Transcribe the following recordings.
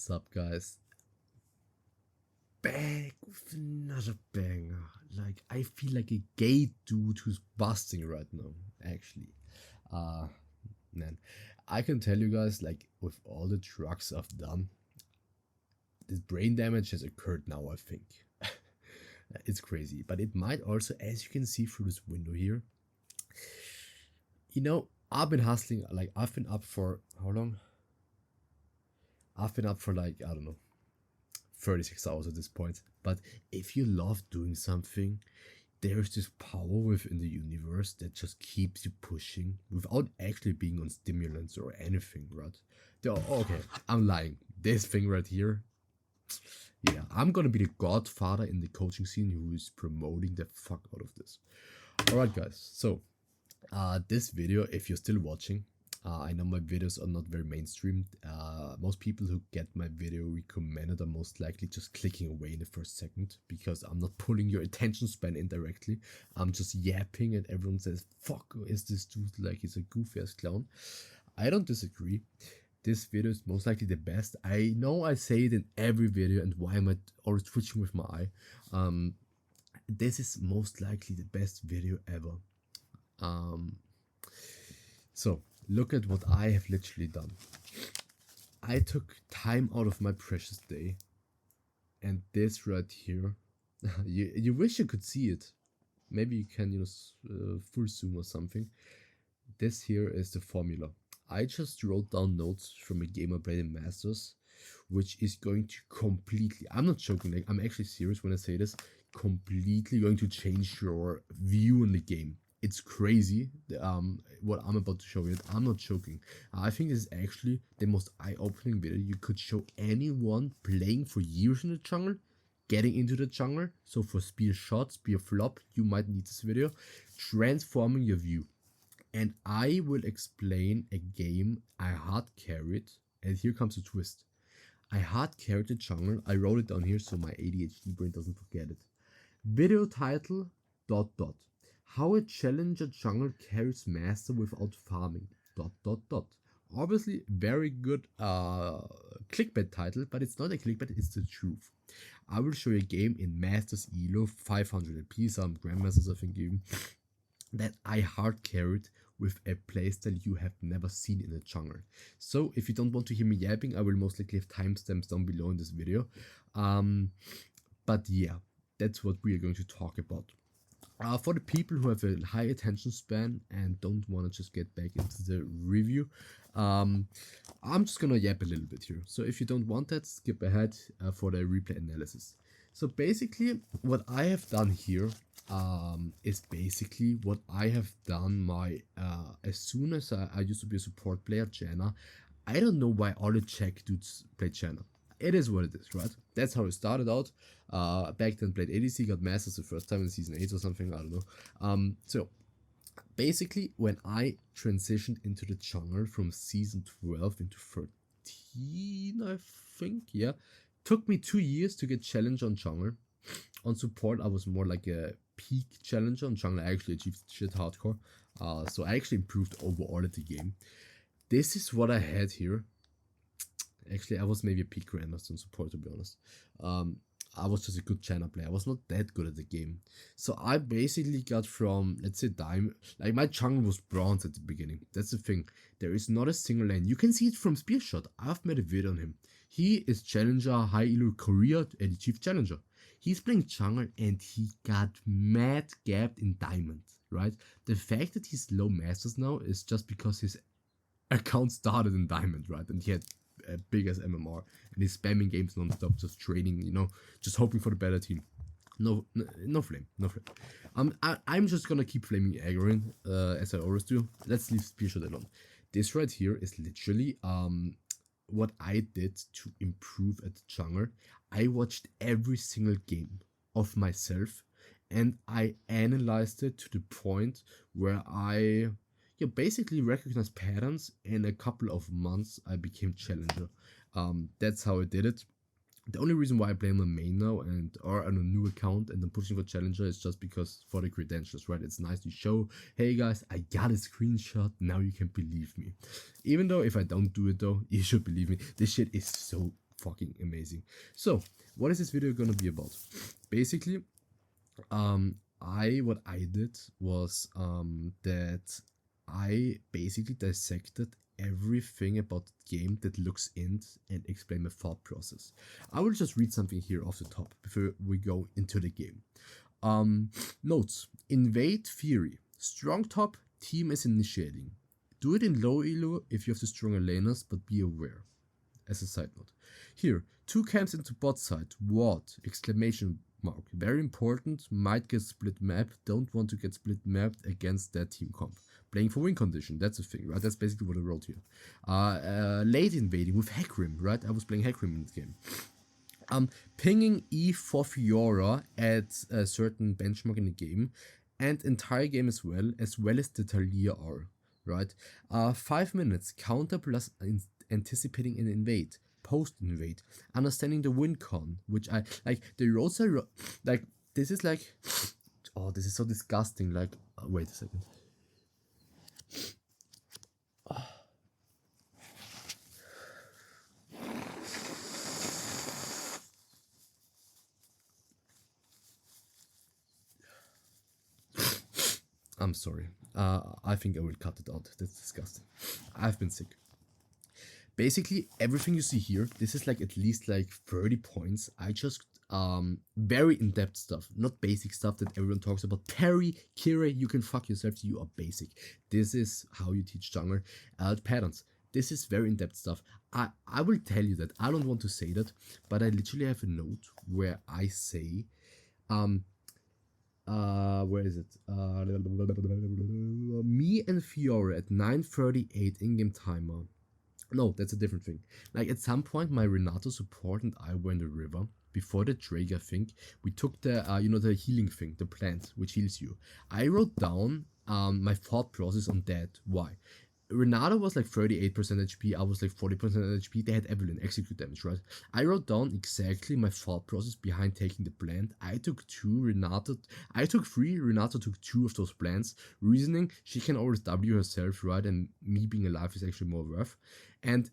What's up, guys? Back with another banger. Like, I feel like a gay dude who's busting right now, actually. Uh, Man, I can tell you guys, like, with all the drugs I've done, this brain damage has occurred now, I think. It's crazy, but it might also, as you can see through this window here, I've been hustling, like, I've been up for how long? I've been up for, like, I don't know, 36 hours at this point. But if you love doing something, there's this power within the universe that just keeps you pushing without actually being on stimulants or anything, right? Okay, I'm lying. This thing right here, yeah, I'm gonna be the godfather in the coaching scene who is promoting the fuck out of this. Alright, guys, so this video, if you're still watching, I know my videos are not very mainstream. Most people who get my video recommended are most likely just clicking away in the first second because I'm not pulling your attention span indirectly. I'm just yapping and everyone says, fuck, is this dude like he's a goofy ass clown? I don't disagree. This video is most likely the best. I know I say it in every video, and why am I always twitching with my eye? This is most likely the best video ever. So look at what I have literally done. I took time out of my precious day, and this right here, you wish you could see it. Maybe you can, full zoom or something. This here is the formula. I just wrote down notes from a game I played in Masters, which is going to completely, I'm not joking, like I'm actually serious when I say this, completely going to change your view on the game. It's crazy, what I'm about to show you. I'm not joking. I think this is actually the most eye-opening video you could show anyone playing for years in the jungle, getting into the jungle. So for spear shot, spear flop, you might need this video. Transforming your view. And I will explain a game I hard carried, and here comes a twist. I hard carried the jungle. I wrote it down here so my ADHD brain doesn't forget it. Video title ... How a challenger jungle carries master without farming ... Obviously very good clickbait title, but it's not a clickbait, it's the truth. I will show you a game in Masters Elo 500 LP, some Grandmasters I think even, that I hard carried with a playstyle you have never seen in a jungle. So if you don't want to hear me yapping, I will most likely have timestamps down below in this video. But yeah, that's what we are going to talk about. For the people who have a high attention span and don't want to just get back into the review, I'm just gonna yap a little bit here. So if you don't want that, skip ahead for the replay analysis. So basically what I have done here is basically what I have done as soon as I used to be a support player, Janna. I don't know why all the Czech dudes play Janna. It is what it is, right? That's how it started out. Back then played ADC, got Masters the first time in season 8 or something, I don't know. So basically when I transitioned into the jungle from season 12 into 13, I think, yeah, took me 2 years to get challenge on jungle. On support I was more like a peak challenger. On jungle I actually achieved shit hardcore. So I actually improved overall at the game. This is what I had here. Actually, I was maybe a peak grandmaster on support, to be honest. I was just a good China player. I was not that good at the game. So I basically got from, let's say, diamond. Like my jungle was bronze at the beginning. That's the thing. There is not a single lane. You can see it from spear shot. I've made a video on him. He is challenger, high elo Korea, and chief challenger. He's playing jungle and he got mad gapped in diamond, right? The fact that he's low masters now is just because his account started in diamond, right? And he had a big as MMR and he's spamming games non-stop, just training, just hoping for the better team. No flame. I'm just gonna keep flaming aggroing as I always do. Let's leave spearshot alone. This right here is literally what I did to improve at the jungle. I watched every single game of myself and I analyzed it to the point where I basically recognize patterns. In a couple of months I became challenger. That's how I did it. The only reason why I play on the main now or on a new account and I'm pushing for challenger is just because for the credentials, right? It's nice to show, hey guys, I got a screenshot, now you can believe me. Even though if I don't do it though, you should believe me. This shit is so fucking amazing. So what is this video gonna be about? Basically, what I did was that I basically dissected everything about the game that looks in and explain my thought process. I will just read something here off the top before we go into the game. Notes: invade theory. Strong top, team is initiating. Do it in low elo if you have the stronger laners, but be aware. As a side note. Here, 2 camps into bot side. What? Exclamation mark. Very important. Might get split map. Don't want to get split mapped against that team comp. Playing for win condition. That's a thing, right? That's basically what I wrote here. Late invading with Heckrim, right? I was playing Heckrim in this game. Pinging E for Fiora at a certain benchmark in the game, and entire game as well as the Talia R, right? 5 minutes, counter plus anticipating an invade, post invade, understanding the win con, which I like. The roads are like, this is like, oh, this is so disgusting. Like, wait a second. I'm sorry. I think I will cut it out. That's disgusting. I've been sick. Basically, everything you see here, this is like at least like 30 points. I just very in-depth stuff, not basic stuff that everyone talks about. Parry, Kira, you can fuck yourself. You are basic. This is how you teach jungler patterns. This is very in-depth stuff. I will tell you that. I don't want to say that, but I literally have a note where I say where is it? Me and Fiora at 9:38 in-game timer. No, that's a different thing. Like, at some point, my Renato support and I were in the river. Before the Drake, I think, we took the, the healing thing, the plant, which heals you. I wrote down my thought process on that. Why? Renato was like 38% HP, I was like 40% HP. They had Evelyn, execute damage, right? I wrote down exactly my thought process behind taking the plant. I took 3, Renato took 2 of those plants. Reasoning, she can always W herself, right? And me being alive is actually more worth. And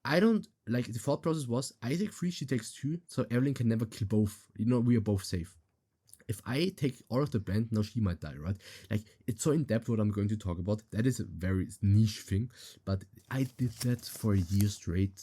I don't, like, the thought process was, I take 3, she takes 2, so Evelyn can never kill both. We are both safe. If I take all of the plant, now she might die, right? Like, it's so in-depth what I'm going to talk about. That is a very niche thing, but I did that for a year straight.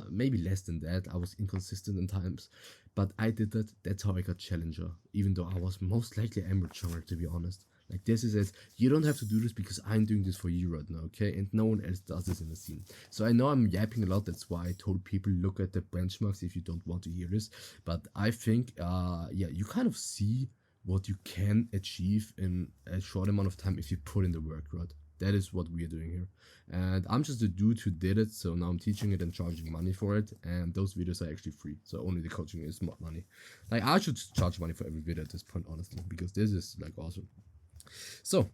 Maybe less than that. I was inconsistent in times, but I did that. That's how I got Challenger, even though I was most likely Amber Jungler, to be honest. Like, this is it. You don't have to do this because I'm doing this for you right now, okay? And no one else does this in the scene. So I know I'm yapping a lot. That's why I told people, look at the benchmarks if you don't want to hear this. But I think, yeah, you kind of see what you can achieve in a short amount of time if you put in the work, right? That is what we are doing here. And I'm just a dude who did it, so now I'm teaching it and charging money for it. And those videos are actually free, so only the coaching is not money. Like, I should charge money for every video at this point, honestly, because this is like awesome. So,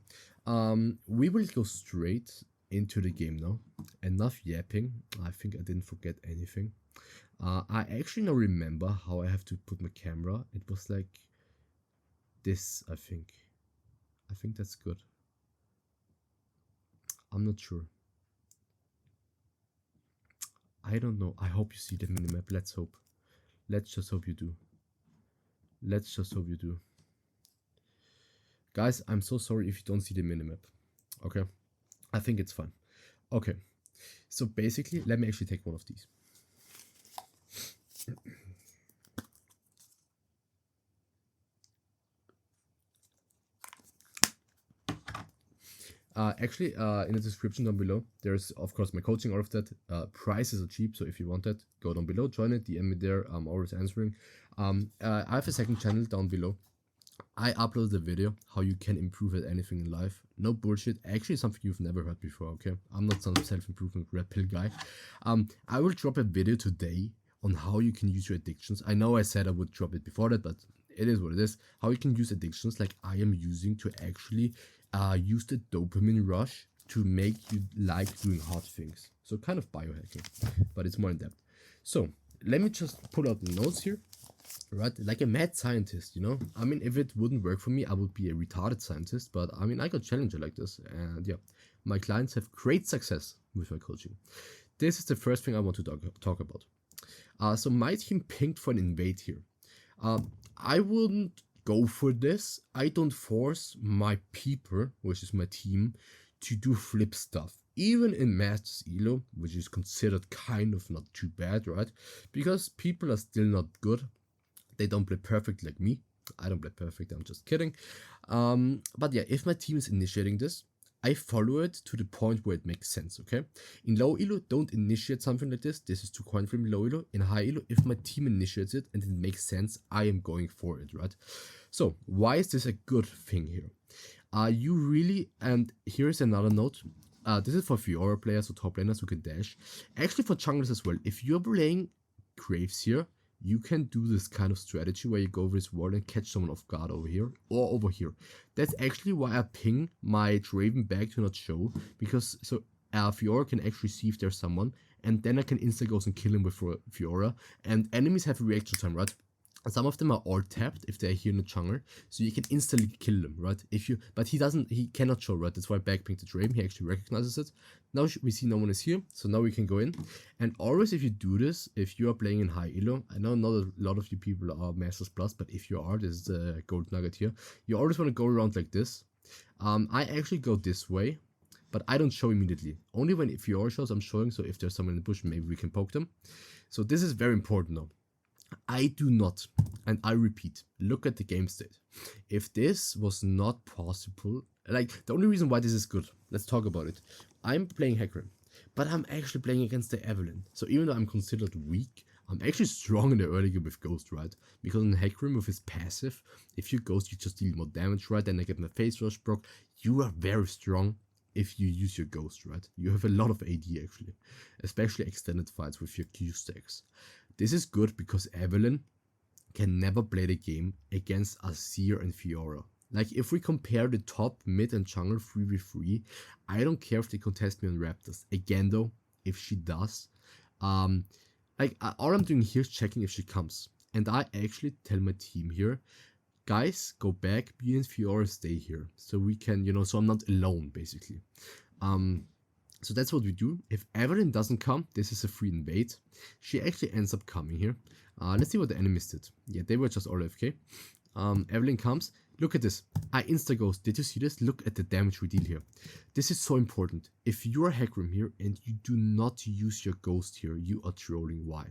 we will go straight into the game now. Enough yapping. I think I didn't forget anything. I actually now remember how I have to put my camera. It was like this, I think. I think that's good. I'm not sure. I don't know. I hope you see the minimap. Let's hope. Let's just hope you do. Let's just hope you do. Guys, I'm so sorry if you don't see the minimap. Okay? I think it's fine. Okay. So basically, let me actually take one of these. Actually, in the description down below, there's of course my coaching, all of that. Prices are cheap, so if you want that, go down below, join it, DM me there. I'm always answering. I have a second channel down below. I uploaded a video how you can improve at anything in life. No bullshit. Actually, something you've never heard before. Okay, I'm not some self-improvement red pill guy. I will drop a video today on how you can use your addictions. I know I said I would drop it before that, but it is what it is. How you can use addictions like I am using to actually use the dopamine rush to make you like doing hard things. So kind of biohacking, but it's more in depth. So let me just pull out the notes here. Right, like a mad scientist, you know. I mean, if it wouldn't work for me, I would be a retarded scientist. But I mean, I got challenger like this, and yeah, my clients have great success with my coaching. This is the first thing I want to talk about. So my team pinged for an invade here. I wouldn't go for this. I don't force my people, which is my team, to do flip stuff. Even in Masters Elo, which is considered kind of not too bad, right? Because people are still not good. They don't play perfect like me. I don't play perfect, I'm just kidding. But yeah, if my team is initiating this, I follow it to the point where it makes sense, okay? In low elo, don't initiate something like this. This is too coin frame low elo. In high elo, if my team initiates it and it makes sense, I am going for it, right? So why is this a good thing here? You really, and here's another note. This is for Fiora players or top laners who can dash. Actually for junglers as well. If you're playing Graves here, you can do this kind of strategy where you go over this wall and catch someone off guard over here or over here. That's actually why I ping my Draven back to not show, because so Fiora can actually see if there's someone, and then I can insta-ghost and kill him with Fiora, and enemies have a reaction time, right? Some of them are all tapped if they're here in the jungle, so you can instantly kill them, right? But he cannot show, right? That's why backping the Draven, he actually recognizes it. Now we see no one is here, so now we can go in. And always if you do this, if you are playing in high elo, I know not a lot of you people are Masters Plus, but if you are, this is the gold nugget here. You always want to go around like this. I actually go this way, but I don't show immediately. Only when if Fiora shows, I'm showing, so if there's someone in the bush, maybe we can poke them. So this is very important now. I do not, and I repeat, look at the game state. If this was not possible, like the only reason why this is good, let's talk about it. I'm playing Hecarim, but I'm actually playing against the Evelyn. So even though I'm considered weak, I'm actually strong in the early game with Ghost, right? Because in Hecarim with his passive, if you Ghost, you just deal more damage, right? Then I get my face rush proc. You are very strong if you use your Ghost, right? You have a lot of AD actually, especially extended fights with your Q stacks. This is good because Evelyn can never play the game against Azir and Fiora. Like if we compare the top, mid and jungle 3v3, I don't care if they contest me on Raptors. Again though, if she does, all I'm doing here is checking if she comes. And I actually tell my team here, guys, go back, me and Fiora stay here. So we can, so I'm not alone basically. So that's what we do. If Evelyn doesn't come, this is a free invade. She actually ends up coming here. Let's see what the enemies did. Yeah, they were just all AFK. Evelyn comes. Look at this. I insta-ghost. Did you see this? Look at the damage we deal here. This is so important. If you are Hecarim here and you do not use your ghost here, you are trolling. Why?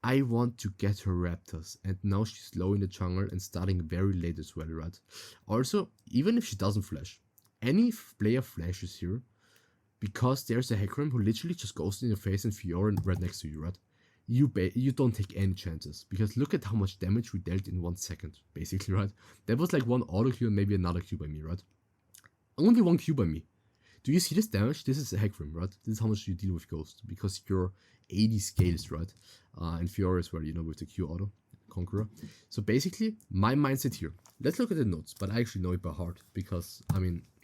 I want to get her Raptors, and now she's low in the jungle and starting very late as well, right? Also, even if she doesn't flash, any player flashes here, because there's a Hecarim who literally just goes in your face and Fiora right next to you, right? You don't take any chances, because look at how much damage we dealt in 1 second, basically, right? That was like one auto Q and maybe another Q by me, right? Only one Q by me. Do you see this damage? This is a Hecarim, right? This is how much you deal with Ghost, because your 80 scales, right? And Fiora as well, with the Q auto, Conqueror. So basically, my mindset here, let's look at the notes, but I actually know it by heart, because,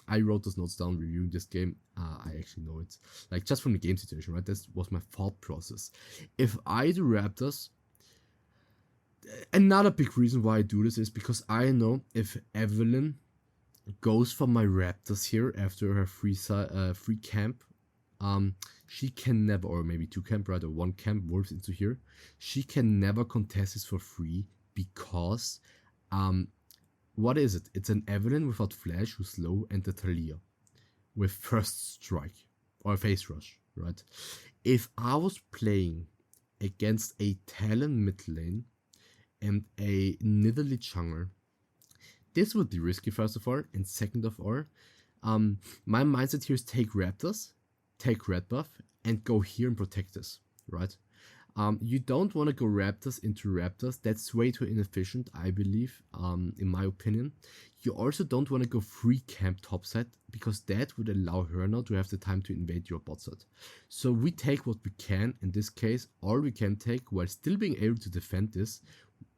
I wrote those notes down reviewing this game. I actually know it, like just from the game situation, right? That was my thought process. If I do Raptors, another big reason why I do this is because I know if Evelyn goes for my Raptors here after her free camp, she can never, or maybe 2 camp, right, or 1 camp wolves into here, she can never contest this for free, because what is it? It's an Evelyn without flash who's low, and the Talia with first strike or face rush, right? If I was playing against a Talon mid lane and a Nidalee jungle, this would be risky, first of all, and second of all, my mindset here is take Raptors, take red buff, and go here and protect this, right? You don't want to go Raptors into Raptors. That's way too inefficient, I believe, in my opinion. You also don't want to go free camp topside, because that would allow her now to have the time to invade your bot side. So we take what we can. In this case, all we can take while still being able to defend this,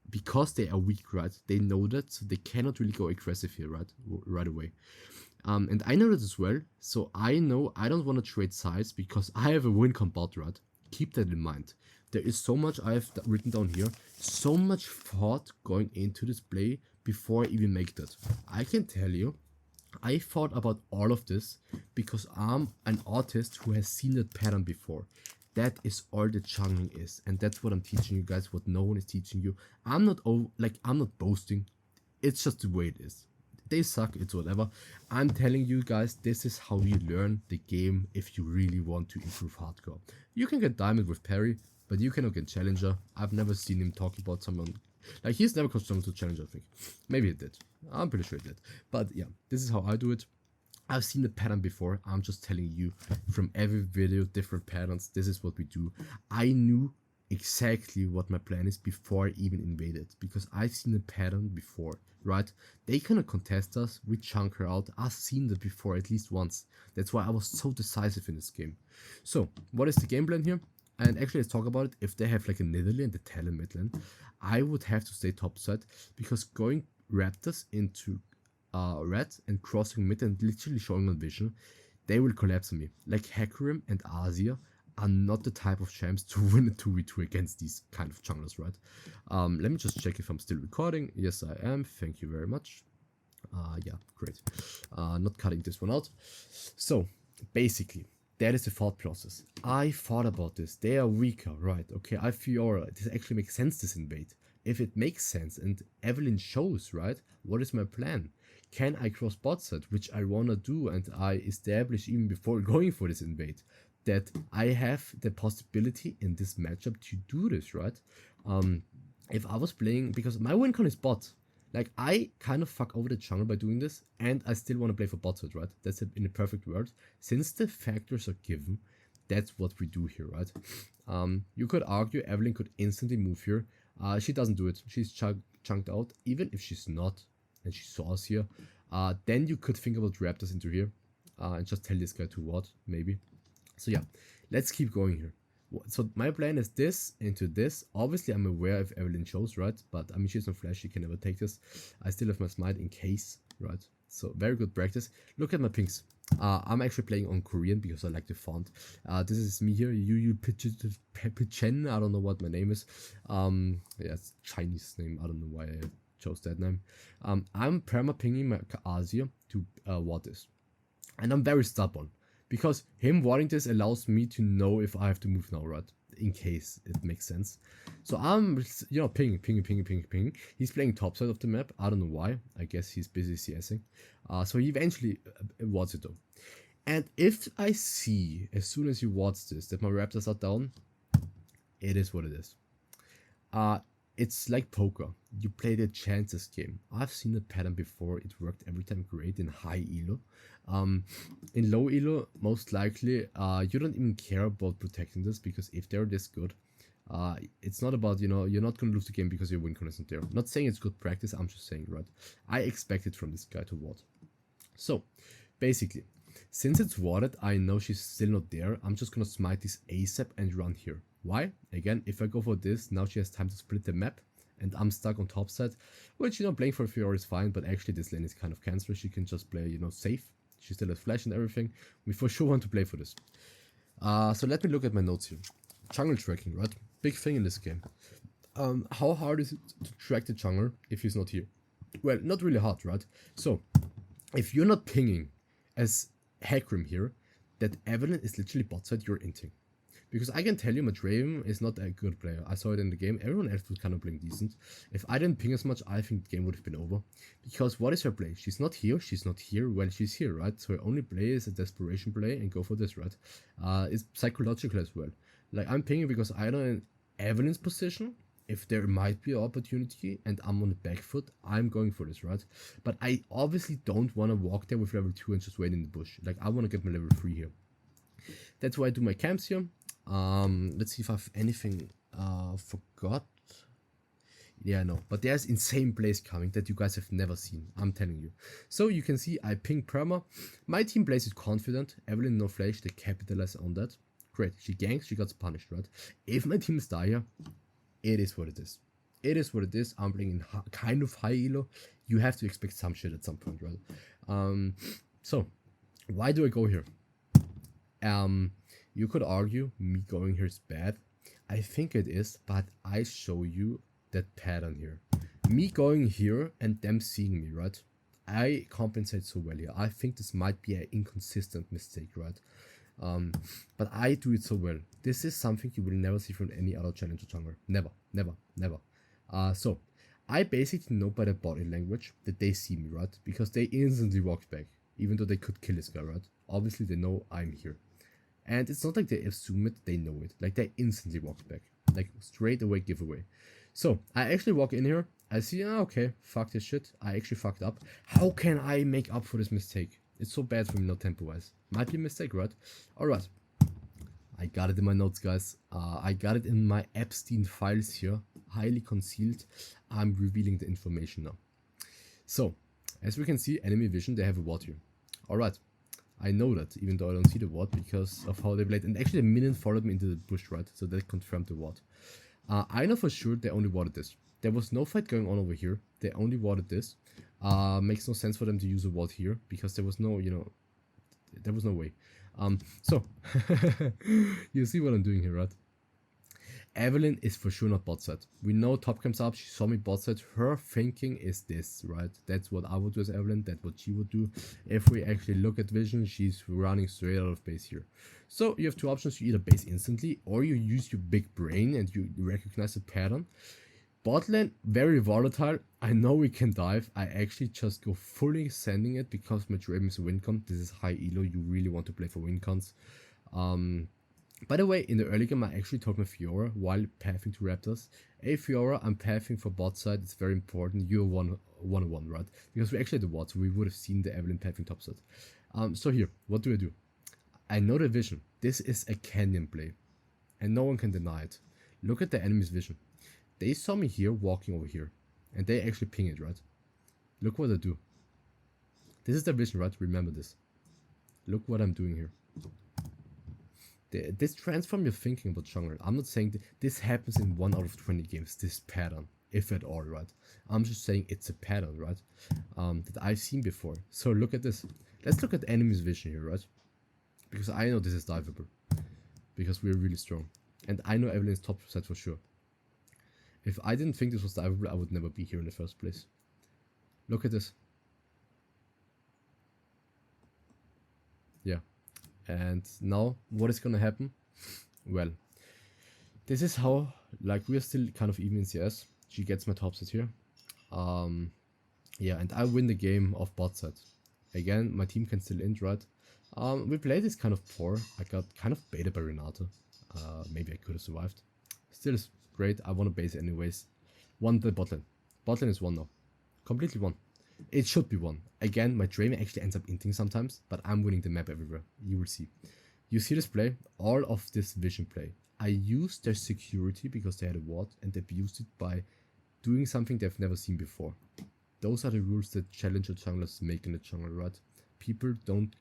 because they are weak, right? They know that, so they cannot really go aggressive here, right away. And I know that as well, so I know I don't want to trade sides, because I have a win combat, right? Keep that in mind. There is so much I have written down here, so much thought going into this play before I even make that. I can tell you, I thought about all of this because I'm an artist who has seen that pattern before. That is all the jungling is, and that's what I'm teaching you guys, what no one is teaching you. I'm not boasting. It's just the way it is. They suck, it's whatever. I'm telling you guys, this is how you learn the game if you really want to improve hardcore. You can get diamond with parry, but you cannot get challenger. I've never seen him talk about someone. Like, he's never custom to challenger, I think. Maybe he did. I'm pretty sure he did. But yeah, this is how I do it. I've seen the pattern before. I'm just telling you from every video, different patterns. This is what we do. I knew exactly what my plan is before I even invaded, because I've seen the pattern before, right? They cannot contest us, we chunk her out. I've seen that before at least once. That's why I was so decisive in this game. So what is the game plan here? And actually, let's talk about it. If they have like a Nidalee and the Talon mid lane, I would have to stay topside, because going Raptors into red and crossing mid and literally showing on vision, they will collapse on me. Like Hecarim and Azir are not the type of champs to win a 2v2 against these kind of junglers, right? Let me just check if I'm still recording. Yes, I am. Thank you very much. Yeah, great. Not cutting this one out. So basically, that is the thought process. I thought about this. They are weaker, right? Okay, I feel this actually makes sense, this invade. If it makes sense and Evelyn shows, right, what is my plan? Can I cross bot side, which I wanna do, and I establish even before going for this invade that I have the possibility in this matchup to do this, right? If I was playing, because my win con is bot, like I kind of fuck over the jungle by doing this, and I still want to play for bot side, right? That's in a perfect world. Since the factors are given, that's what we do here, right? You could argue Evelyn could instantly move here. She doesn't do it. She's chunked out. Even if she's not, and she saw us here, then you could think about Raptors into here, and just tell this guy to what, maybe. So yeah, let's keep going here. So my plan is this into this. Obviously, I'm aware if Evelyn shows, right? But I mean, she's not flash, she can never take this. I still have my smite in case, right? So very good practice. Look at my pings. I'm actually playing on Korean because I like the font. This is me here, Yu Pichen. I don't know what my name is. Yeah, it's Chinese name. I don't know why I chose that name. I'm perma pinging my Azir to ward this, and I'm very stubborn, because him warding this allows me to know if I have to move now, right? In case it makes sense. So I'm, you know, ping. He's playing top side of the map. I don't know why. I guess he's busy CSing. So he eventually wards it though. And if I see, as soon as he wards this, that my Raptors are down, it is what it is. It's like poker. You play the chances game. I've seen the pattern before. It worked every time great in high elo. In low elo, most likely, you don't even care about protecting this, because if they're this good, it's not about, you know, you're not going to lose the game because your win con isn't there. Not saying it's good practice, I'm just saying, right? I expect it from this guy to ward. So, basically, since it's warded, I know she's still not there. I'm just going to smite this ASAP and run here. Why? Again, if I go for this, now she has time to split the map, and I'm stuck on top side, which, you know, playing for a few hours is fine, but actually this lane is kind of cancerous. She can just play, you know, safe. She still has flash and everything. We for sure want to play for this. So let me look at my notes here. Jungle tracking, right? Big thing in this game. How hard is it to track the jungler if he's not here? Well, not really hard, right? So, if you're not pinging as Hecarim here, that Evelyn is literally bot side, you're inting. Because I can tell you, Draven is not a good player. I saw it in the game. Everyone else was kind of playing decent. If I didn't ping as much, I think the game would have been over. Because what is her play? She's not here. She's not here. Well, she's here, right? So her only play is a desperation play and go for this, right? It's psychological as well. Like, I'm pinging because I know in Evelyn's position, if there might be an opportunity and I'm on the back foot, I'm going for this, right? But I obviously don't want to walk there with level 2 and just wait in the bush. Like, I want to get my level 3 here. That's why I do my camps here. Let's see if I have anything forgot. Yeah, no, but there's insane plays coming that you guys have never seen, I'm telling you. So you can see I ping perma. My team plays it confident. Evelyn no flash, they capitalize on that. Great, she ganks, she got punished, right? If my team is dire, it is what it is. It is what it is. I'm playing in kind of high elo. You have to expect some shit at some point, right? So why do I go here? You could argue me going here is bad. I think it is, but I show you that pattern here. Me going here and them seeing me, right? I compensate so well here. I think this might be an inconsistent mistake, right? But I do it so well. This is something you will never see from any other challenger jungler. Never, never, never. So I basically know by their body language that they see me, right? Because they instantly walk back, even though they could kill this guy, right? Obviously they know I'm here. And it's not like they assume it, they know it. Like they instantly walk back. Like straight away giveaway. So I actually walk in here. I see, okay, fuck this shit. I actually fucked up. How can I make up for this mistake? It's so bad for me, not tempo-wise. Might be a mistake, right? Alright. I got it in my notes, guys. I got it in my Epstein files here. Highly concealed. I'm revealing the information now. So, as we can see, enemy vision, they have a ward here. Alright. I know that, even though I don't see the ward because of how they played. And actually, the minion followed me into the bush, right? So that confirmed the ward. I know for sure they only warded this. There was no fight going on over here. They only warded this. Makes no sense for them to use a ward here because there was no, you know, there was no way. So you see what I'm doing here, right? Evelyn is for sure not bot side. We know top comes up, she saw me bot side. Her thinking is this, right? That's what I would do as Evelyn, that's what she would do. If we actually look at vision, she's running straight out of base here. So you have two options, you either base instantly or you use your big brain and you recognize the pattern. Bot lane, very volatile. I know we can dive. I actually just go fully sending it because my Draven is a win con. This is high elo, you really want to play for win cons. By the way, in the early game, I actually told my Fiora while pathing to Raptors, hey Fiora, I'm pathing for bot side, it's very important, you're 1-1, right? Because we actually had the ward, so we would have seen the Evelyn pathing top side. So here, what do? I know the vision. This is a canyon play, and no one can deny it. Look at the enemy's vision. They saw me here, walking over here, and they actually ping it, right? Look what I do. This is their vision, right? Remember this. Look what I'm doing here. This transform your thinking about jungle. I'm not saying this happens in 1 out of 20 games, this pattern, if at all, right? I'm just saying it's a pattern, right? That I've seen before. So look at this. Let's look at enemy's vision here, right? Because I know this is diveable. Because we're really strong. And I know Evelyn's top side for sure. If I didn't think this was diveable, I would never be here in the first place. Look at this. Yeah. And now, what is gonna happen? Well, this is how, like, we're still kind of even in CS. She gets my top set here. Yeah, and I win the game of bot side. Again, my team can still end, right? We played this kind of poor. I got kind of baited by Renata. Maybe I could have survived. Still is great. I want to base anyways. Won the bot lane. Bot lane is won now. Completely won. It should be won. Again, my Draven actually ends up inting sometimes, but I'm winning the map everywhere. You will see. You see this play? All of this vision play. I used their security because they had a ward and they abused it by doing something they've never seen before. Those are the rules that challenger junglers make in the jungle, right? People don't,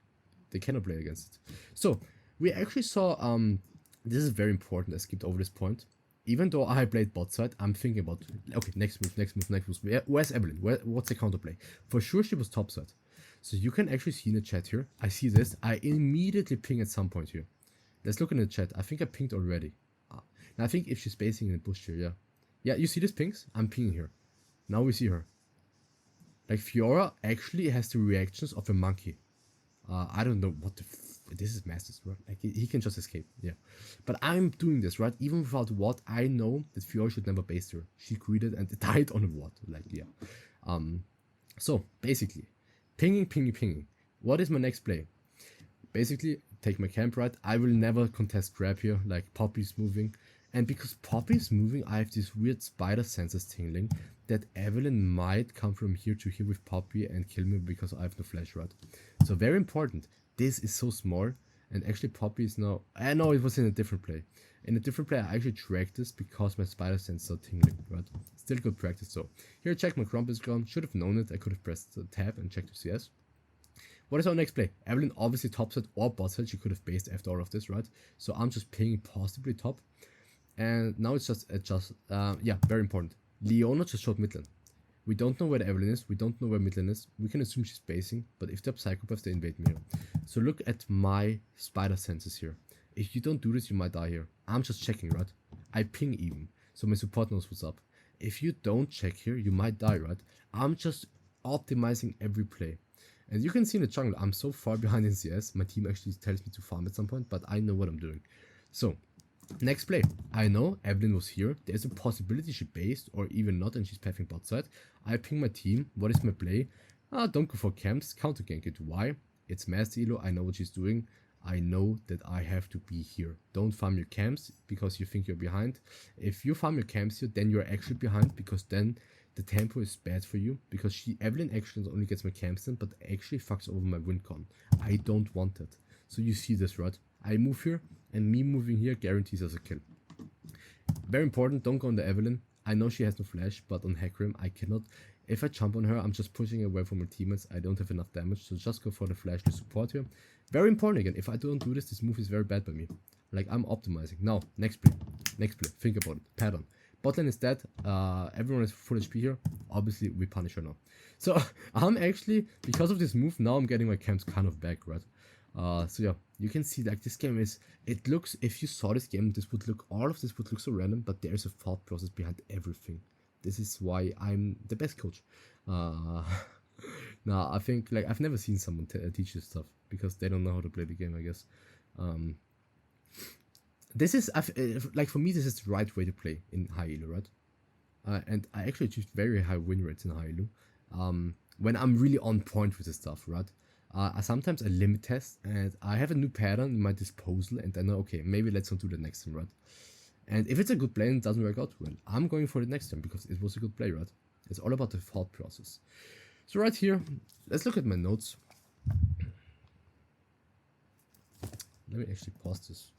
they cannot play against it. So, we actually saw, this is very important, I skipped over this point. Even though I played bot side, I'm thinking about, okay, next move. Where's Evelyn? What's the counterplay? For sure she was top side. So you can actually see in the chat here, I see this, I immediately ping at some point here. Let's look in the chat, I think I pinged already. Now I think if she's spacing in the bush here, yeah. Yeah, you see this pings? I'm pinging here. Now we see her. Like Fiora actually has the reactions of a monkey. I don't know what the this is Masters, right? Like he can just escape, yeah. But I'm doing this, right? Even without ward, I know that Fiora should never base her. She greeted and died on a ward, like yeah. So basically, pinging. What is my next play? Basically, take my camp, right? I will never contest grab here, like Poppy's moving. And because Poppy is moving, I have this weird spider senses tingling that Evelyn might come from here to here with Poppy and kill me because I have no flash, right? So very important. This is so small, and actually Poppy is now, I know it was in a different play. In a different play I actually tracked this because my spider sense are tingling, right? Still good practice. So here check my crump is gone, should have known it, I could have pressed the tab and checked the CS. What is our next play? Evelyn obviously top side or bot side, she could have based after all of this, right? So I'm just pinging possibly top. And now it's just adjust, yeah, very important. Leona just showed mid lane. We don't know where the Evelyn is, we don't know where mid lane is. We can assume she's spacing, but if they're psychopaths, they invade me here. So look at my spider senses here. If you don't do this, you might die here. I'm just checking, right? I ping even, so my support knows what's up. If you don't check here, you might die, right? I'm just optimizing every play. And you can see in the jungle, I'm so far behind in CS, my team actually tells me to farm at some point, but I know what I'm doing. So, next play. I know Evelyn was here. There's a possibility she based or even not and she's pathing bot side. I ping my team. What is my play? Don't go for camps. Counter gank it. Why? It's Master Elo. I know what she's doing. I know that I have to be here. Don't farm your camps because you think you're behind. If you farm your camps here, then you're actually behind because then the tempo is bad for you because Evelyn actually not only gets my camps in but actually fucks over my win con. I don't want that. So you see this, right? I move here and me moving here guarantees us a kill. Very important, don't go on the Evelyn. I know she has no flash, but on Hecarim I cannot. If I jump on her, I'm just pushing away from my teammates. I don't have enough damage, so just go for the flash to support here. Very important again, if I don't do this, this move is very bad by me. Like, I'm optimizing. Now, next play, think about it, pattern. Bot lane is dead, everyone is full HP here, obviously we punish her now. So, I'm actually, because of this move, now I'm getting my camps kind of back, right? So yeah, you can see like this game is, it looks, if you saw this game, this would look, all of this would look so random, but there's a thought process behind everything. This is why I'm the best coach. Nah, I think, like, I've never seen someone teach this stuff, because they don't know how to play the game, I guess. This is, like, for me, this is the right way to play in high elo, right? And I actually achieved very high win rates in high elo. When I'm really on point with this stuff, right? Sometimes I limit test, and I have a new pattern in my disposal, and I know, okay, maybe let's not do that next time, right? And if it's a good play and it doesn't work out, well, I'm going for it next time, because it was a good play, right? It's all about the thought process. So right here, let's look at my notes. Let me actually pause this.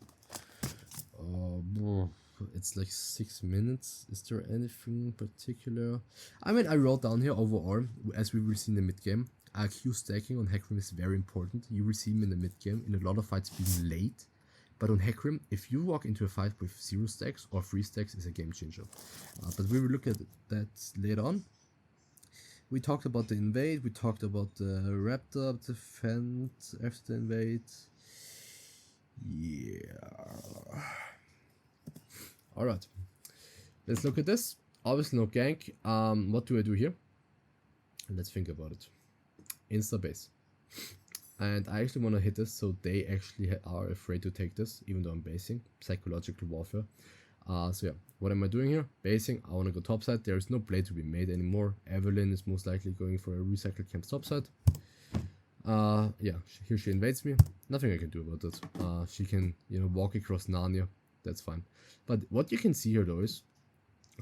It's like 6 minutes. Is there anything particular? I mean, I wrote down here overall, as we will see in the mid game, Q stacking on Hecarim is very important. You will see him in the mid game in a lot of fights being late. But on Hecarim, if you walk into a fight with 0 stacks or 3 stacks, is a game changer. But we will look at that later on. We talked about the invade, we talked about the Raptor defense after the invade. Yeah. Alright. Let's look at this. Obviously no gank. What do I do here? Let's think about it. Insta base. And I actually want to hit this so they actually are afraid to take this, even though I'm basing. Psychological warfare. So yeah, what am I doing here? Basing, I want to go topside. There is no play to be made anymore. Evelyn is most likely going for a recycled camp topside. Yeah, here she invades me. Nothing I can do about that. She can, you know, walk across Narnia. That's fine. But what you can see here though is,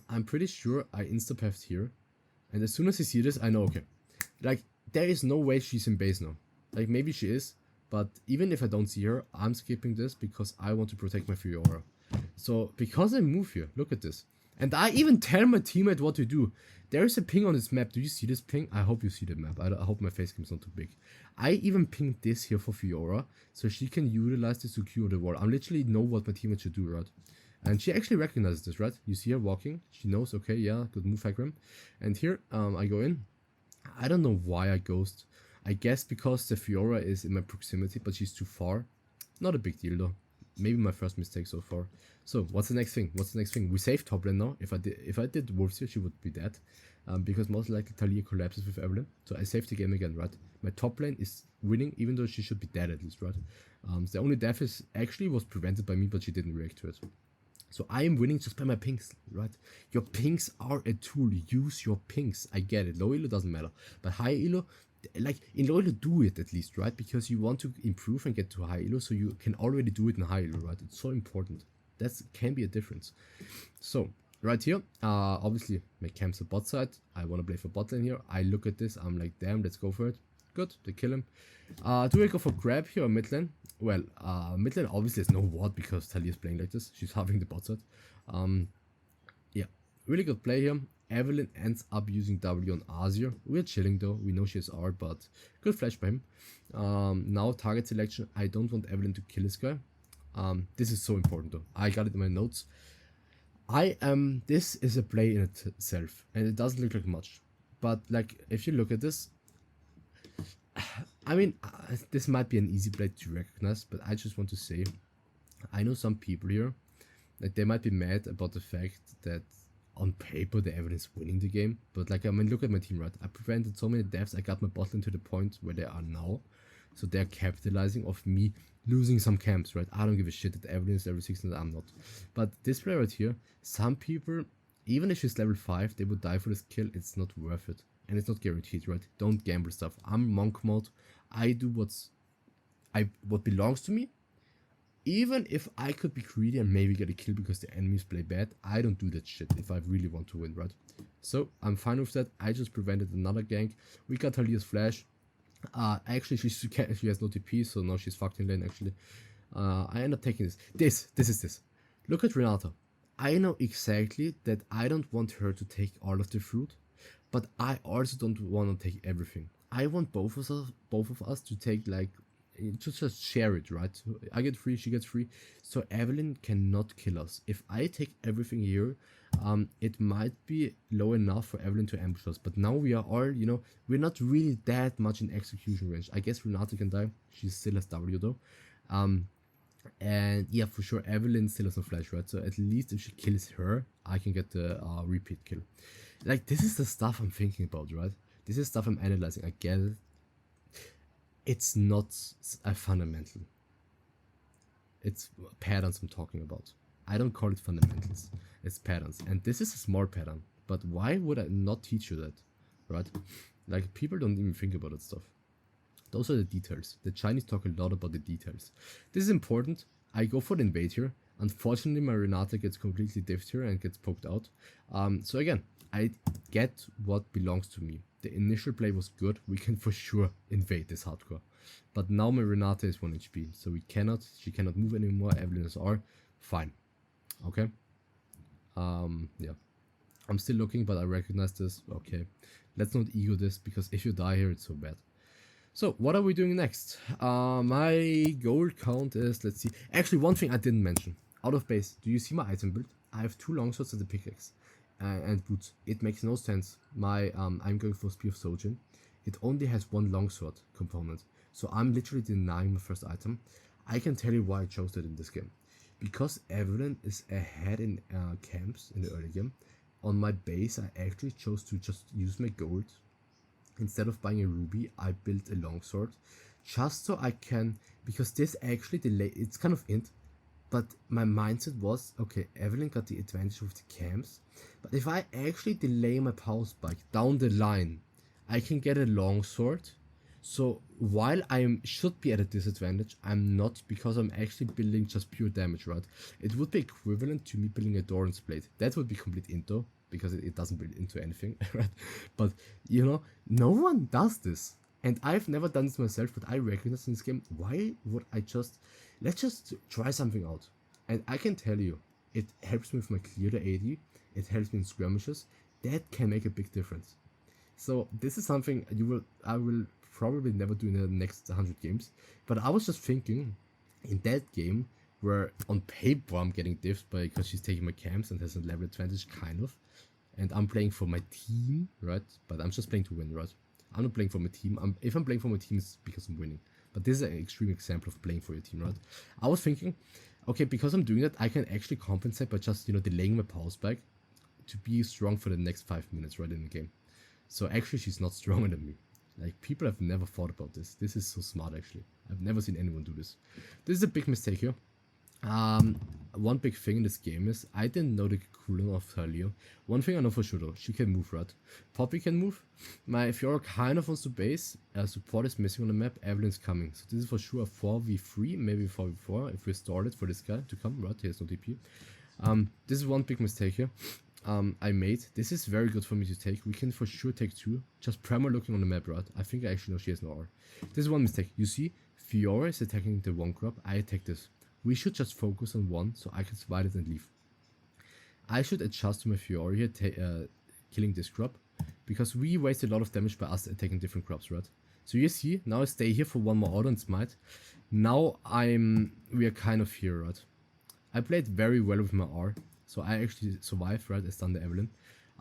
I'm pretty sure I insta-pathed here. And as soon as I see this, I know, okay. Like, there is no way she's in base now. Like, maybe she is. But even if I don't see her, I'm skipping this because I want to protect my Fiora. So, because I move here, look at this. And I even tell my teammate what to do. There is a ping on this map. Do you see this ping? I hope you see the map. I hope my face cam's not too big. I even pinged this here for Fiora, so she can utilize this to cure the wall. I literally know what my teammate should do, right? And she actually recognizes this, right? You see her walking. She knows, okay, yeah, good move, Hecarim. And here, I go in. I don't know why I ghost. I guess because the Fiora is in my proximity, but she's too far. Not a big deal, though. Maybe my first mistake so far. So, what's the next thing? We save top lane now. If I did Wolves here, she would be dead. Because most likely Talia collapses with Evelyn. So I saved the game again, right? My top lane is winning, even though she should be dead at least, right? The only death was prevented by me, but she didn't react to it. So I am winning just by my pings, right? Your pings are a tool. Use your pings. I get it. Low elo doesn't matter. But high elo, like in low elo, do it at least, right? Because you want to improve and get to high elo, so you can already do it in high elo, right? It's so important. That can be a difference. So right here, obviously my camp's a bot side. I want to play for bot lane here. I look at this. I'm like, damn, let's go for it. Good, they kill him. Do I go for grab here or mid lane? Well, mid lane obviously has no ward because Talia is playing like this. She's having the bot side. Yeah, really good play here. Evelyn ends up using W on Azir. We're chilling though. We know she has R, but good flash by him. Now target selection. I don't want Evelyn to kill this guy. This is so important though. I got it in my notes. This is a play in itself, and it doesn't look like much. But like, if you look at this, I mean, this might be an easy play to recognize, but I just want to say, I know some people here, like they might be mad about the fact that on paper the evidence winning the game, but like, I mean, look at my team, right? I prevented so many deaths. I got my bot lane to the point where they are now, so they're capitalizing off me losing some camps, right? I don't give a shit that evidence level 16, I'm not. But this player right here, some people, even if she's level 5, they would die for this kill. It's not worth it, and it's not guaranteed, right? Don't gamble stuff. I'm monk mode. I do what belongs to me. Even if I could be greedy and maybe get a kill because the enemies play bad, I don't do that shit if I really want to win, right? So I'm fine with that. I just prevented another gank. We got Talia's flash. Actually, she has no TP, so now she's fucked in lane, actually. I end up taking this. This is this. Look at Renata. I know exactly that I don't want her to take all of the fruit, but I also don't want to take everything. I want both of us to take, like, just share it, right? I get free, she gets free, so Evelyn cannot kill us. If I take everything here, it might be low enough for Evelyn to ambush us, but now we are all, you know, we're not really that much in execution range. I guess Renata can die. She still has W though. And yeah, for sure Evelyn still has no flash, right? So at least if she kills her, I can get the repeat kill. Like, this is the stuff I'm thinking about, right? This is stuff I'm analyzing. I get it. It's not a fundamental. It's patterns I'm talking about. I don't call it fundamentals. It's patterns. And this is a small pattern. But why would I not teach you that? Right? Like, people don't even think about that stuff. Those are the details. The Chinese talk a lot about the details. This is important. I go for the invade here. Unfortunately, my Renata gets completely diffed here and gets poked out. So again, I get what belongs to me. The initial play was good. We can for sure invade this hardcore. But now my Renata is 1 HP. So she cannot move anymore. Evelyn is R. Fine. Okay. Yeah. I'm still looking, but I recognize this. Okay. Let's not ego this, because if you die here, it's so bad. So what are we doing next? My gold count is, let's see. Actually, one thing I didn't mention. Out of base, do you see my item build? I have 2 longswords and a pickaxe. And boots. It makes no sense. I'm going for Spear of Sojin. It only has 1 longsword component, so I'm literally denying my first item. I can tell you why I chose that in this game. Because Evelyn is ahead in camps in the early game. On my base, I actually chose to just use my gold. Instead of buying a ruby, I built a longsword, just so I can, because this actually delay. It's kind of int. But my mindset was, okay, Evelyn got the advantage with the camps, but if I actually delay my power spike down the line, I can get a longsword. So while I should be at a disadvantage, I'm not, because I'm actually building just pure damage, right? It would be equivalent to me building a Doran's Blade. That would be complete into, because it doesn't build into anything, right? But, you know, no one does this. And I've never done this myself, but I recognize in this game, why would I just... Let's just try something out. And I can tell you, it helps me with my clear the AD, it helps me in skirmishes. That can make a big difference. So this is something I will probably never do in the next 100 games. But I was just thinking, in that game, where on paper I'm getting diffed because she's taking my camps and has a level advantage, kind of. And I'm playing for my team, right? But I'm just playing to win, right? I'm not playing for my team. If I'm playing for my team, it's because I'm winning. But this is an extreme example of playing for your team, right? I was thinking, okay, because I'm doing that, I can actually compensate by just, you know, delaying my power spike to be strong for the next 5 minutes, right, in the game. So actually, she's not stronger than me. Like, people have never thought about this. This is so smart, actually. I've never seen anyone do this. This is a big mistake here. One big thing in this game is I didn't know the cooldown of Talia. One thing I know for sure though, she can move, right? Poppy can move. My Fiora kind of wants to base. Support is missing on the map. Evelyn's coming. So this is for sure a 4v3, maybe 4v4 if we start it for this guy to come, right? He has no TP. This is one big mistake here I made. This is very good for me to take. We can for sure take 2. Just Primo looking on the map, right? I think I actually know she has no R. This is one mistake. You see, Fiora is attacking the 1 crop. I attack this. We should just focus on 1 so I can survive it and leave. I should adjust to my Fiora here, killing this crop, because we waste a lot of damage by us attacking different crops, right? So you see, now I stay here for 1 more auto and smite. Now we are kind of here, right? I played very well with my R, so I actually survived, right? I stunned the Evelyn.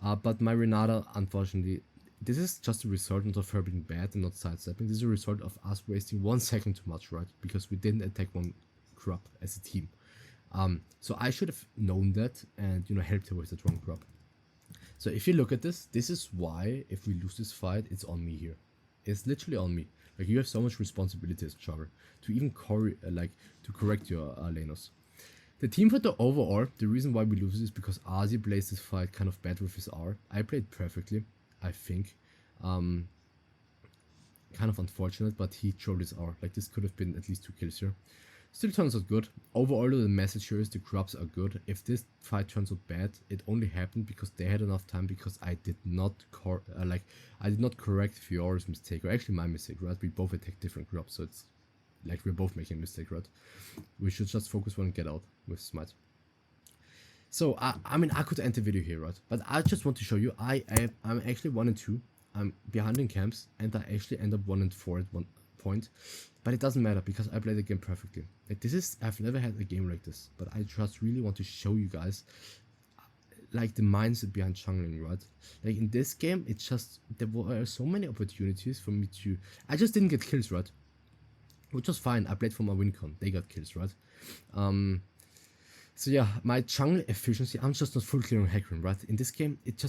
But my Renata, unfortunately, this is just a result not of her being bad and not sidestepping. This is a result of us wasting 1 second too much, right? Because we didn't attack 1 crop as a team. So I should have known that and, you know, helped her with that 1 crop. So if you look at this, this is why if we lose this fight, it's on me here. It's literally on me. Like, you have so much responsibility as jungler to even to correct your lanes. The team fight overall, the reason why we lose is because Azi plays this fight kind of bad with his R. I played perfectly, I think. Kind of unfortunate, but he trolled his R. Like, this could have been at least 2 kills here. Still turns out good. Overall, the message here is the grubs are good. If this fight turns out bad, it only happened because they had enough time, because I did not correct Fiora's mistake, or actually my mistake, right? We both attacked different grubs, so it's like we're both making a mistake, right? We should just focus on get out with smite. So I mean, I could end the video here, right? But I just want to show you I'm actually 1 and 2. I'm behind in camps, and I actually end up 1 and 4 at one point. But it doesn't matter because I played the game perfectly. Like, I've never had a game like this, but I just really want to show you guys like the mindset behind jungling, right? Like, in this game, it's just, there were so many opportunities for me to, I just didn't get kills, right? Which was fine. I played for my wincon. They got kills, right? So yeah, my jungle efficiency, I'm just not full clear on Hecarim, right? In this game, it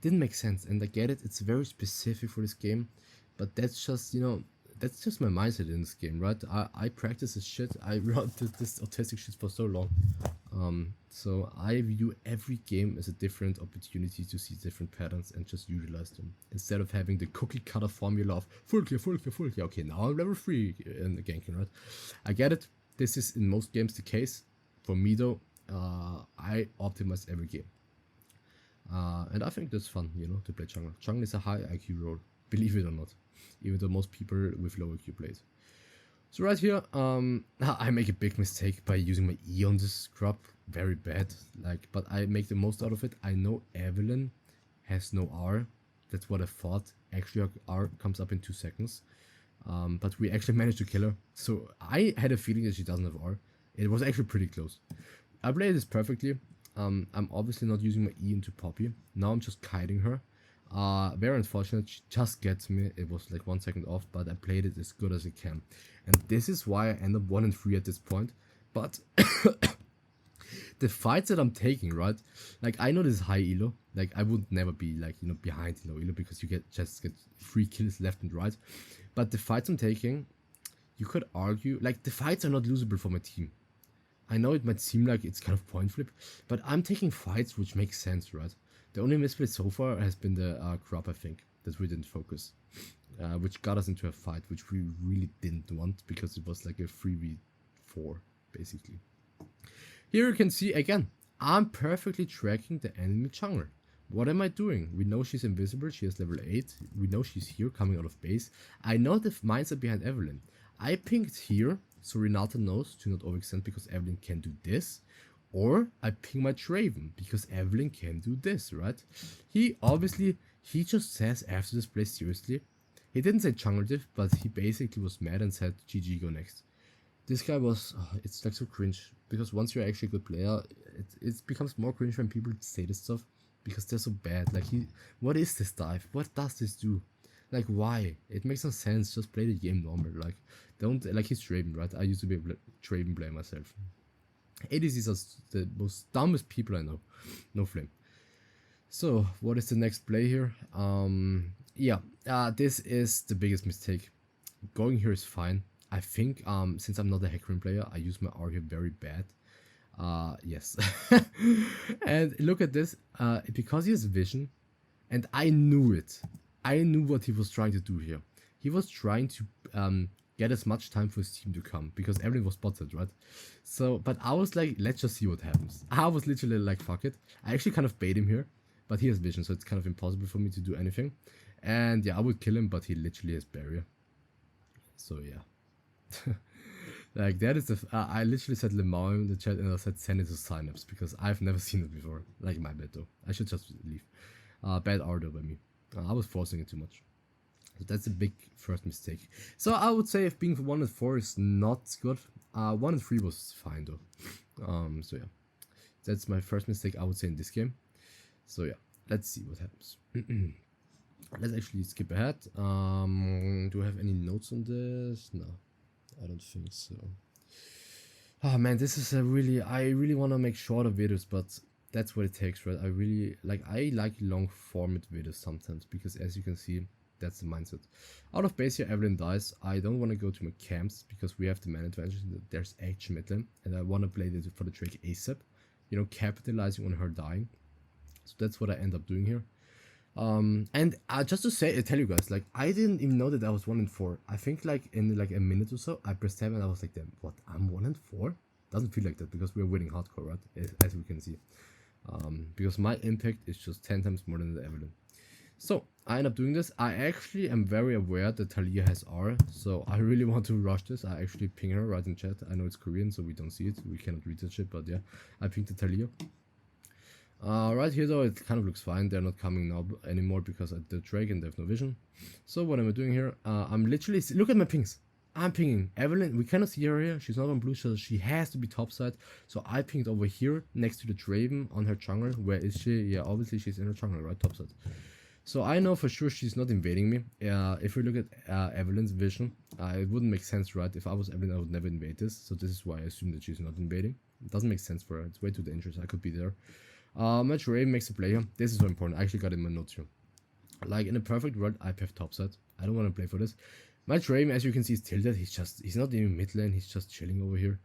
didn't make sense, and I get it. It's very specific for this game, but that's just, you know, that's just my mindset in this game, right? I practice this shit. I wrote this autistic shit for so long. So I view every game as a different opportunity to see different patterns and just utilize them. Instead of having the cookie cutter formula of full clear, full clear, full clear. Okay, now I'm level 3 in the ganking, right? I get it. This is in most games the case. For me though, I optimize every game. And I think that's fun, you know, to play jungle. Jungle is a high IQ role, believe it or not. Even though most people with low IQ play it. So right here, I make a big mistake by using my E on this scrub. Very bad. Like, but I make the most out of it. I know Evelyn has no R. That's what I thought. Actually, her R comes up in 2 seconds. But we actually managed to kill her. So I had a feeling that she doesn't have R. It was actually pretty close. I played this perfectly. I'm obviously not using my E into Poppy. Now I'm just kiting her. Very unfortunate, she just gets me. It was like 1 second off, but I played it as good as I can. And this is why I end up 1 and 3 at this point. But the fights that I'm taking, right? Like, I know this is high elo. Like, I would never be like, you know, behind low elo because you just get 3 kills left and right. But the fights I'm taking, you could argue, like, the fights are not losable for my team. I know it might seem like it's kind of point flip, but I'm taking fights which make sense, right? The only misplay so far has been the crop, I think, that we didn't focus. Which got us into a fight, which we really didn't want, because it was like a 3v4, basically. Here you can see, again, I'm perfectly tracking the enemy jungler. What am I doing? We know she's invisible, she has level 8. We know she's here, coming out of base. I know the mindset behind Evelyn. I pinged here, so Renata knows to not overextend because Evelyn can do this. Or I ping my Draven because Evelyn can do this, right? He just says after this play, seriously. He didn't say jungle diff, but he basically was mad and said GG, go next. This guy was, it's like so cringe. Because once you're actually a good player, it becomes more cringe when people say this stuff. Because they're so bad. Like, what is this dive? What does this do? Like, why? It makes no sense. Just play the game normal. Like, don't, like, he's Draven, right? I used to be a Draven player myself. ADCs are the most dumbest people I know. No flame. So, what is the next play here? This is the biggest mistake. Going here is fine. I think, since I'm not a Hecarim player, I use my R here very bad. Yes. And look at this. Because he has vision, and I knew it. I knew what he was trying to do here. He was trying to get as much time for his team to come, because everyone was spotted, right? So, but I was like, let's just see what happens. I was literally like, fuck it. I actually kind of bait him here, but he has vision, so it's kind of impossible for me to do anything. And yeah, I would kill him, but he literally has barrier. So yeah. Like, that is the... I literally said Lemao in the chat, and I said send it to Synapse, because I've never seen it before. Like, my bad though. I should just leave. Bad order by me. I was forcing it too much. So that's a big first mistake. So I would say if being 1 and 4 is not good, 1 and 3 was fine though. So yeah, that's my first mistake, I would say, in this game. So yeah, let's see what happens. Let's actually skip ahead. Do I have any notes on this? No, I don't think so. Oh man, this is a really... I really want to make shorter videos, but that's what it takes, right? I like long format videos sometimes, because as you can see, that's the mindset. Out of base here, Evelyn dies. I don't want to go to my camps because we have the man advantage. There's action mid lane, and I want to play this for the Drake ASAP, you know, capitalizing on her dying. So that's what I end up doing here. And just to say, I tell you guys, like, I didn't even know that I was 1-4. I think like in like a minute or so, I pressed tab and I was like, damn, what? I'm 1-4? Doesn't feel like that because we're winning hardcore, right? As we can see. Because my impact is just 10 times more than the Evelyn. So I end up doing this. I actually am very aware that Talia has R, so I really want to rush this. I actually ping her right in chat. I know it's Korean, so we don't see it. We cannot read that shit, but yeah, I pinged the Talia. Right here though, it kind of looks fine. They're not coming now anymore because I did Drake and they have no vision. So what am I doing here? I'm literally, look at my pings. I'm pinging Evelyn. We cannot see her here. She's not on blue, so she has to be topside. So I pinged over here next to the Draven on her jungle. Where is she? Yeah, obviously she's in her jungle, right? Topside. So I know for sure she's not invading me. If we look at Evelyn's vision, it wouldn't make sense, right? If I was Evelyn, I would never invade this. So this is why I assume that she's not invading. It doesn't make sense for her. It's way too dangerous. I could be there. Match Raven makes a play here. This is so important. I actually got it in my notes here. Like in a perfect world, I have topside. I don't want to play for this. Match Raven, as you can see, is tilted. He's not even mid lane. He's just chilling over here.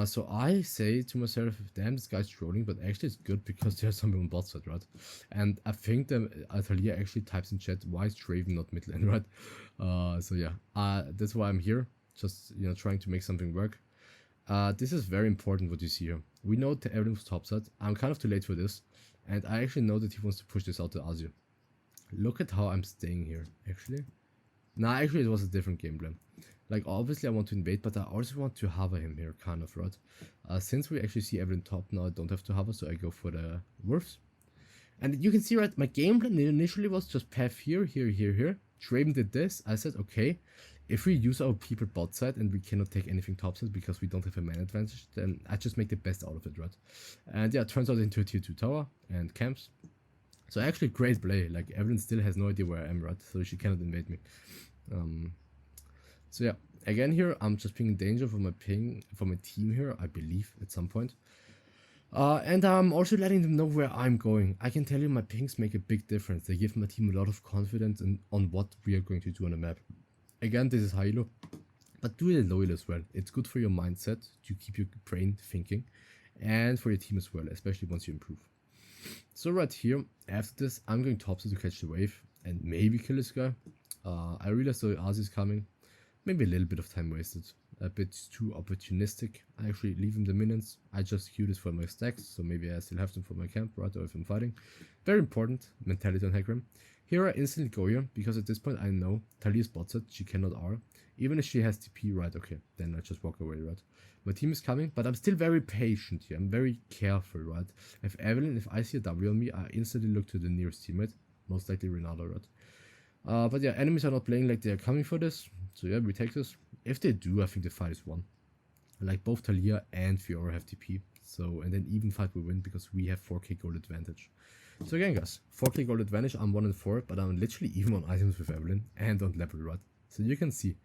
So I say to myself, damn, this guy's trolling, but actually it's good because there's somebody on bot side, right? And I think that Atalia actually types in chat, why is Raven not mid lane, right? So yeah, that's why I'm here. Just, you know, trying to make something work. This is very important what you see here. We know that everything was topside. I'm kind of too late for this. And I actually know that he wants to push this out to Azir. Look at how I'm staying here, actually. Nah, actually it was a different game plan. Like, obviously I want to invade, but I also want to hover him here, kind of, right? Since we actually see everything top now, I don't have to hover, so I go for the wolves. And you can see, right, my game plan initially was just path here, here, here, here. Draven did this. I said, okay, if we use our people bot side and we cannot take anything top side because we don't have a man advantage, then I just make the best out of it, right? And yeah, it turns out into a tier 2 tower and camps. So actually great play. Like, Evelyn still has no idea where I am, right? So she cannot invade me. So yeah, again here, I'm just pinging danger for my team here, I believe, at some point. And I'm also letting them know where I'm going. I can tell you my pings make a big difference. They give my team a lot of confidence on what we are going to do on the map. Again, this is high elo, but do it low elo as well. It's good for your mindset to keep your brain thinking, and for your team as well, especially once you improve. So right here, after this, I'm going topside to catch the wave and maybe kill this guy. I realized the Azir is coming. Maybe a little bit of time wasted. A bit too opportunistic. I actually leave him the minions. I just queue this for my stacks, so maybe I still have them for my camp, right, or if I'm fighting. Very important, mentality on Hagram. Here I instantly go here, because at this point I know Talia's bot set, she cannot R. Even if she has TP, right, okay, then I just walk away, right. My team is coming, but I'm still very patient here. I'm very careful, right. If I see a W on me, I instantly look to the nearest teammate, most likely Renata, right. But yeah, enemies are not playing like they are coming for this. So yeah, we take this. If they do, I think the fight is won. Like, both Talia and Fiora have TP. So, and then even fight will win because we have 4k gold advantage. So again, guys, 4k gold advantage. I'm 1-4, but I'm literally even on items with Evelyn and on level, right? So you can see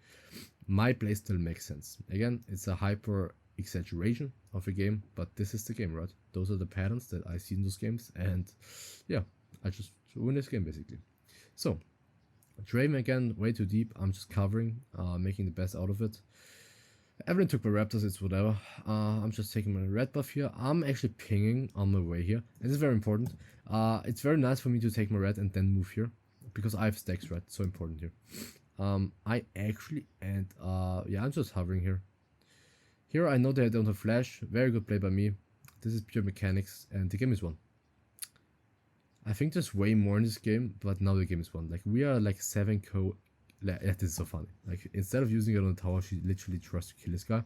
my playstyle makes sense. Again, it's a hyper exaggeration of a game, but this is the game, right? Those are the patterns that I see in those games, and yeah, I just win this game basically. So Draven again, way too deep. I'm just covering, making the best out of it. Evelyn took my raptors, it's whatever. I'm just taking my red buff here. I'm actually pinging on my way here. And this is very important. It's very nice for me to take my red and then move here, because I have stacks, right? So important here. I actually, and yeah, I'm just hovering here. Here I know that I don't have flash. Very good play by me. This is pure mechanics, and the game is won. I think there's way more in this game, but now the game is won. Like, we are like 7k. Yeah, this is so funny. Like, instead of using it on the tower, she literally tries to kill this guy.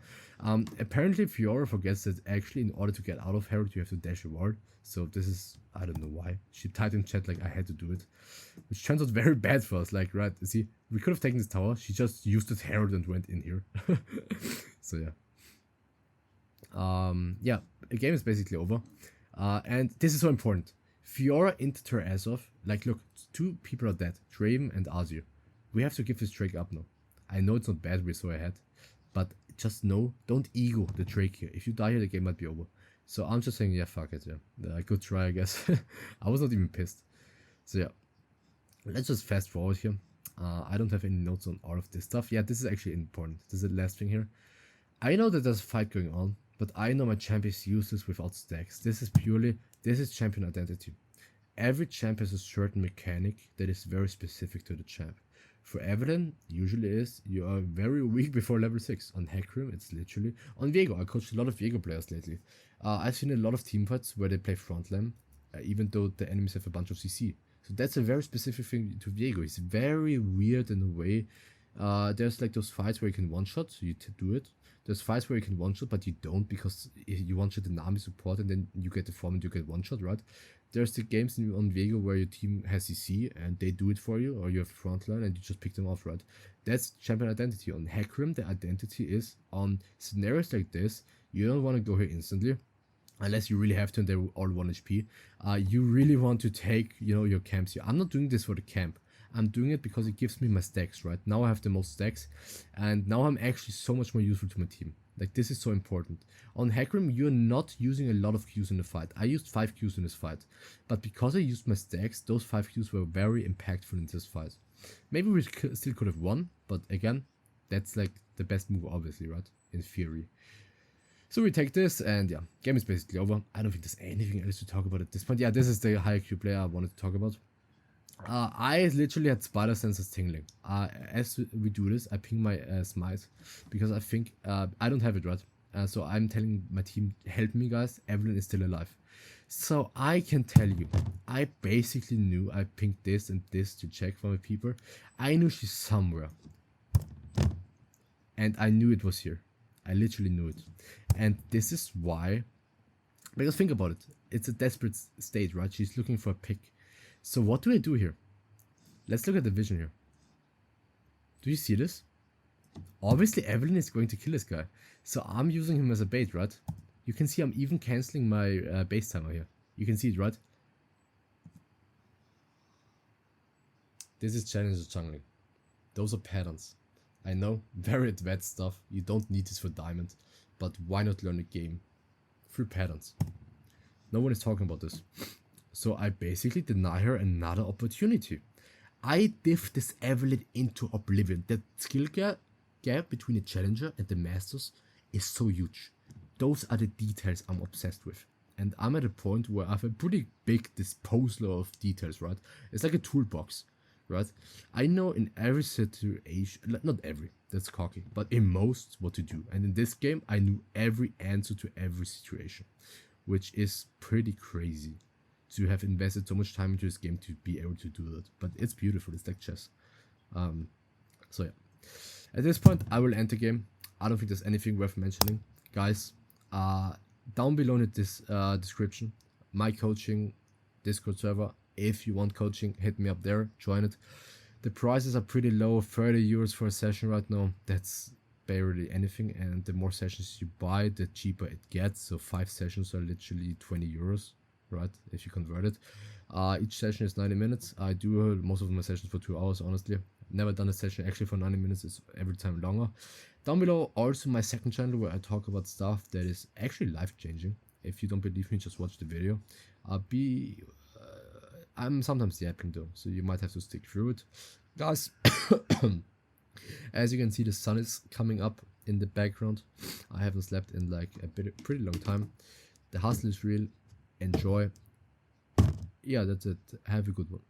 Apparently Fiora forgets that actually in order to get out of Herald, you have to dash a ward. So this is, I don't know why. She typed in chat like I had to do it, which turns out very bad for us. Like, right, see, we could have taken this tower. She just used this Herald and went in here. So yeah. Yeah, the game is basically over. And this is so important. Fiora inted her ass off. Like, look, 2 people are dead, Draven and Azir. We have to give this Drake up now. I know it's not bad, we're so ahead, but just know, don't ego the Drake here. If you die here, the game might be over. So I'm just saying, yeah, fuck it, yeah. Good try, I guess. I was not even pissed. So yeah, let's just fast forward here. I don't have any notes on all of this stuff. Yeah, this is actually important. This is the last thing here. I know that there's a fight going on, but I know my champ is useless without stacks. This is champion identity. Every champ has a certain mechanic that is very specific to the champ. For Evelyn, usually is you are very weak before level 6. On Hecarim, it's literally... On Viego, I coached a lot of Viego players lately. I've seen a lot of teamfights where they play frontline, even though the enemies have a bunch of CC. So that's a very specific thing to Viego. It's very weird in a way. There's like those fights where you can one-shot, so you do it. There's fights where you can one-shot, but you don't because you one-shot an army support and then you get the form and you get one-shot, right? There's the games on Viego where your team has CC and they do it for you, or you have frontline and you just pick them off, right? That's champion identity. On Hecarim, the identity is on scenarios like this, you don't want to go here instantly, unless you really have to and they're all 1 HP. You really want to take, your camps here. I'm not doing this for the camp. I'm doing it because it gives me my stacks, right? Now I have the most stacks, and now I'm actually so much more useful to my team. Like, this is so important. On Hecarim, you're not using a lot of Qs in the fight. I used 5 Qs in this fight, but because I used my stacks, those 5 Qs were very impactful in this fight. Maybe we still could have won, but again, that's like the best move, obviously, right? In theory. So we take this, and yeah, game is basically over. I don't think there's anything else to talk about at this point. Yeah, this is the high IQ player I wanted to talk about. I literally had spider senses tingling. As we do this, I ping my smite because I think I don't have it, right? So I'm telling my team, help me guys, Evelyn is still alive. So I can tell you, I basically knew I pinged this and this to check for my people. I knew she's somewhere. And I knew it was here. I literally knew it. And this is why, because think about it, it's a desperate state, right? She's looking for a pick. So what do I do here? Let's look at the vision here. Do you see this? Obviously Evelyn is going to kill this guy. So I'm using him as a bait, right? You can see I'm even cancelling my base timer here. You can see it, right? This is challenger jungling. Those are patterns. I know, very advanced stuff. You don't need this for diamond. But why not learn a game through patterns? No one is talking about this. So I basically deny her another opportunity. I diff this Evelyn into oblivion. That skill gap between the challenger and the masters is so huge. Those are the details I'm obsessed with. And I'm at a point where I have a pretty big disposal of details, right? It's like a toolbox, right? I know in every situation, not every, that's cocky, but in most what to do. And in this game, I knew every answer to every situation, which is pretty crazy. To have invested so much time into this game to be able to do that, but it's beautiful. It's like chess. So yeah, at this point I will end the game. I don't think there's anything worth mentioning, guys. Down below in this description, my coaching Discord server. If you want coaching, hit me up there, join it. The prices are pretty low, 30 euros for a session right now. That's barely anything, and the more sessions you buy, the cheaper it gets. So 5 sessions are literally 20 euros. Right, if you convert it. Each session is 90 minutes. I do most of my sessions for 2 hours, honestly. Never done a session actually for 90 minutes. It's every time longer. Down below also my second channel where I talk about stuff that is actually life-changing. If you don't believe me, just watch the video. I'm sometimes yapping though, so you might have to stick through it. Guys, as you can see, the sun is coming up in the background. I haven't slept in like a pretty long time. The hustle is real. Enjoy. Yeah, that's it. Have a good one.